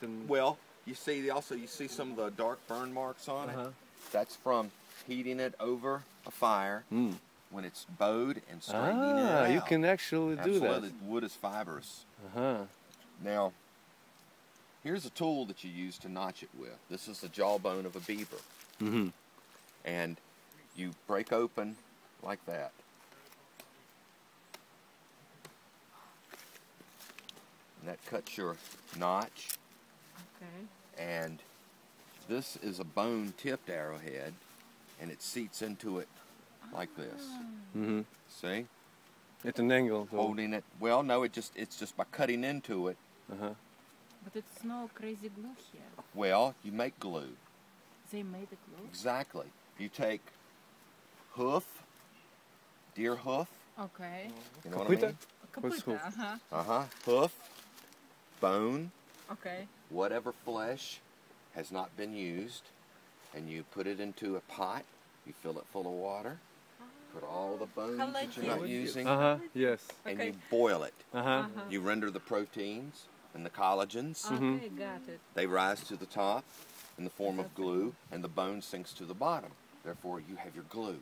And Well, you see also you see some of the dark burn marks on it. That's from heating it over a fire when it's bowed and straightening it out. You can actually do that. Absolutely, wood is fibrous. Now, here's a tool that you use to notch it with. This is the jawbone of a beaver. And you break open like that. And that cuts your notch. And this is a bone-tipped arrowhead, and it seats into it like this. See? At an angle. Though. Holding it. Well, no, it's just by cutting into it. But it's no crazy glue here. Well, you make glue. They made the glue? Exactly. You take hoof, deer hoof. Okay. You know what I mean? What's hoof? Hoof, bone. Okay. Whatever flesh has not been used, and you put it into a pot. You fill it full of water. Put all the bones that you're not using. Yes. And you boil it. You render the proteins and the collagens. Okay, got it. They rise to the top in the form of glue, and the bone sinks to the bottom. Therefore, you have your glue.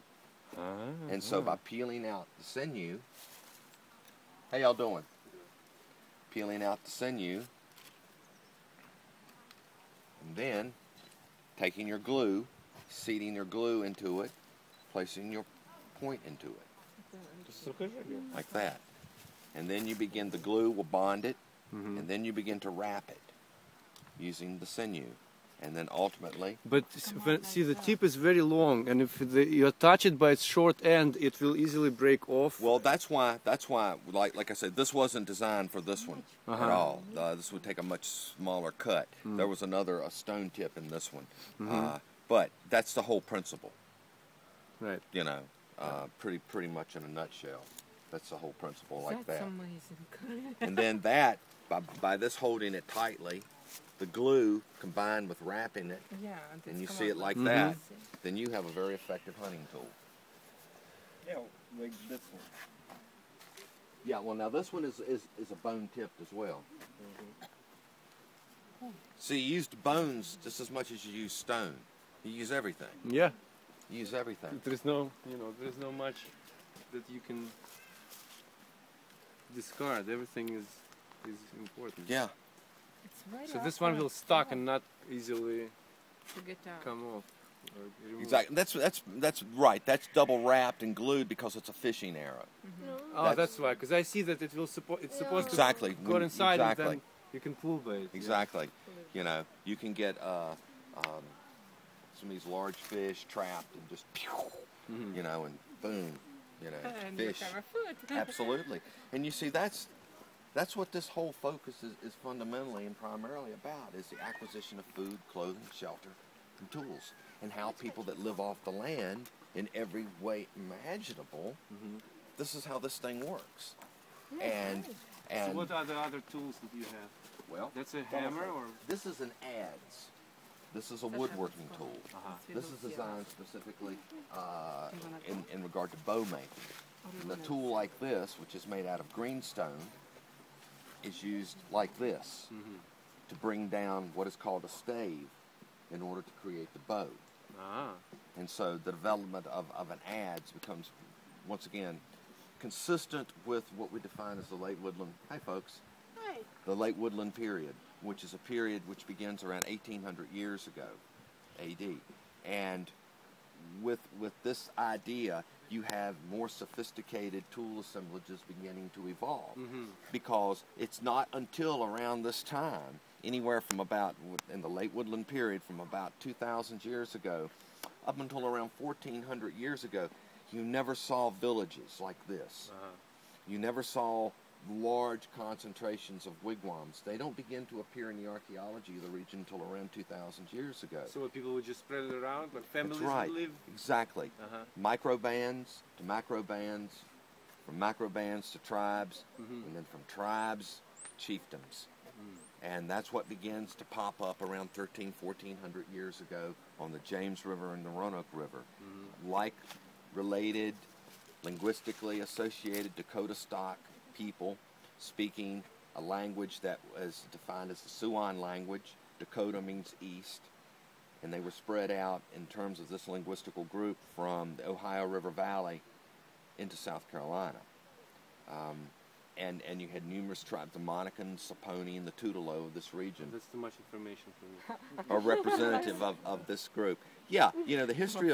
And so by peeling out the sinew, how y'all doing? Peeling out the sinew, and then taking your glue, seating your glue into it, placing your point into it, like that. And then you begin, the glue will bond it, and then you begin to wrap it using the sinew. And then ultimately... But see, the tip is very long, and if you attach it by its short end, it will easily break off. Well, that's why, like I said, this wasn't designed for this one at all. This would take a much smaller cut. There was a stone tip in this one. But that's the whole principle. Right. You know, pretty much in a nutshell. That's the whole principle, like that. That's amazing. And then that, by this holding it tightly, the glue combined with wrapping it, and you see it like that, then you have a very effective hunting tool. Yeah, like this one. Yeah, well now this one is a bone tipped as well. See, you used bones just as much as you use stone. You use everything. Yeah. You use everything. There's no, there's no much that you can discard. Everything is important. Yeah. So this one will stuck and not easily come off. Exactly. That's right. That's double wrapped and glued because it's a fishing arrow. Oh, that's why. Because I see that it will support. It's supposed to go inside, and then you can pull by it. Exactly. You know, you can get some of these large fish trapped and just, you know, and boom, you know, And fish. you have a food. Absolutely. And you see, that's what this whole focus is fundamentally and primarily about, is the acquisition of food, clothing, shelter, and tools. And how people that live off the land in every way imaginable, this is how this thing works. And so what are the other tools that you have? Well, that's a hammer, or this is an adze. This is a woodworking tool. This is designed specifically in regard to bow making. And a tool like this, which is made out of greenstone, is used like this to bring down what is called a stave in order to create the bow. And so the development of an adze becomes, once again, consistent with what we define as the late woodland. Hi, folks. Hi. The late woodland period, which is a period which begins around 1800 years ago, AD. And with this idea, you have more sophisticated tool assemblages beginning to evolve, because it's not until around this time, anywhere from about, in the late woodland period, from about 2,000 years ago, up until around 1,400 years ago, you never saw villages like this. You never saw large concentrations of wigwams. They don't begin to appear in the archaeology of the region until around 2,000 years ago. so people would just spread it around, like families That's right. would live? Exactly. Micro bands to macro bands, from macro bands to tribes, and then from tribes to chiefdoms. And that's what begins to pop up around 1,400 years ago on the James River and the Roanoke River. Like related, linguistically associated Dakota stock people speaking a language that was defined as the Siouan language. Dakota means east, and they were spread out in terms of this linguistical group from the Ohio River Valley into South Carolina. And you had numerous tribes, the Monacan, Saponi, and the Tutelo of this region That's too much information for me. are representative of this group. Yeah, you know, the history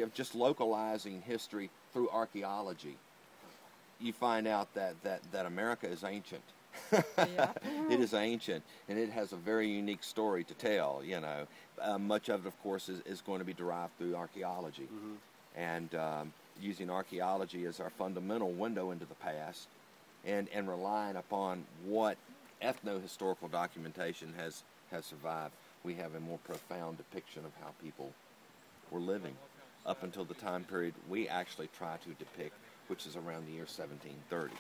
of just localizing history through archaeology. You find out that America is ancient. Yeah. It is ancient, and it has a very unique story to tell. You know, much of it, of course, is going to be derived through archaeology, and using archaeology as our fundamental window into the past, and relying upon what ethno-historical documentation has survived, we have a more profound depiction of how people were living up until the time period we actually try to depict, which is around the year 1730.